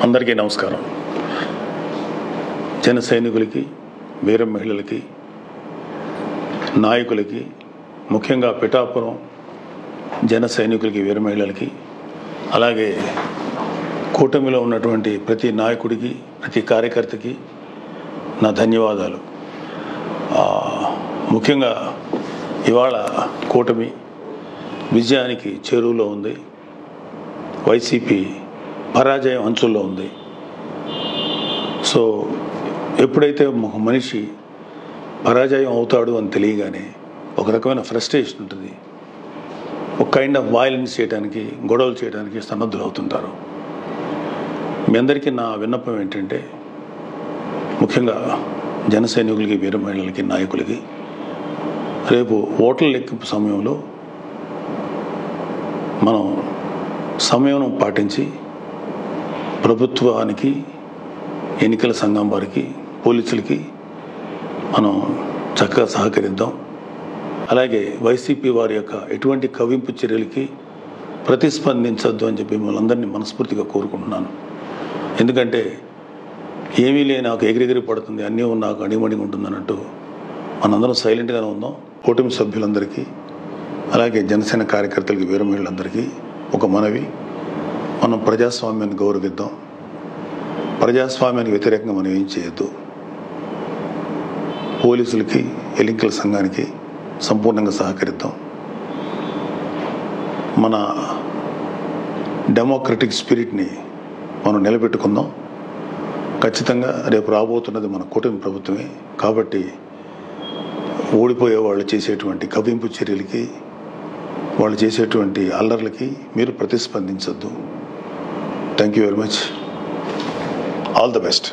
అందరికీ నమస్కారం. జన సైనికులకి, వీర మహిళలకి, నాయకులకి, ముఖ్యంగా పిఠాపురం జన సైనికులకి, వీర మహిళలకి, అలాగే కూటమిలో ఉన్నటువంటి ప్రతి నాయకుడికి, ప్రతి కార్యకర్తకి నా ధన్యవాదాలు. ముఖ్యంగా ఇవాళ కూటమి విజయానికి చేరువలో ఉంది. వైసీపీ పరాజయం అంచుల్లో ఉంది. సో ఎప్పుడైతే ఒక మనిషి పరాజయం అవుతాడు అని తెలియగానే ఒక రకమైన ఫ్రస్ట్రేషన్ ఉంటుంది. ఒక కైండ్ ఆఫ్ వైలెన్స్ చేయడానికి, గొడవలు చేయడానికి సన్నద్ధులు అవుతుంటారు. మీ అందరికీ నా విన్నపం ఏంటంటే, ముఖ్యంగా జన సైనికులకి, వీర మహిళలకి, నాయకులకి రేపు ఓట్ల లెక్కింపు సమయంలో మనం సమయం పాటించి ప్రభుత్వానికి, ఎన్నికల సంఘం వారికి, పోలీసులకి మనం చక్కగా సహకరిద్దాం. అలాగే వైసీపీ వారి యొక్క ఎటువంటి కవింపు చర్యలకి ప్రతిస్పందించద్దు అని చెప్పి మిమ్మల్ని అందరినీ మనస్ఫూర్తిగా కోరుకుంటున్నాను. ఎందుకంటే ఏమీ లేని నాకు ఎగిరెగిరి పడుతుంది, అన్నీ నాకు అణిమణిగా ఉంటుంది అన్నట్టు మనందరం సైలెంట్గానే ఉందాం. కూటమి సభ్యులందరికీ, అలాగే జనసేన కార్యకర్తలకి, వీర మహిళలందరికీ ఒక మనవి: మనం ప్రజాస్వామ్యాన్ని గౌరవిద్దాం. ప్రజాస్వామ్యానికి వ్యతిరేకంగా మనం ఏం చేయొద్దు. పోలీసులకి, ఎన్నికల సంఘానికి సంపూర్ణంగా సహకరిద్దాం. మన డెమోక్రటిక్ స్పిరిట్ని మనం నిలబెట్టుకుందాం. ఖచ్చితంగా రేపు రాబోతున్నది మన కూటమి ప్రభుత్వమే. కాబట్టి ఓడిపోయే వాళ్ళు చేసేటువంటి కవింపు చర్యలకి, వాళ్ళు చేసేటువంటి అల్లర్లకి మీరు ప్రతిస్పందించద్దు. Thank you very much. All the best.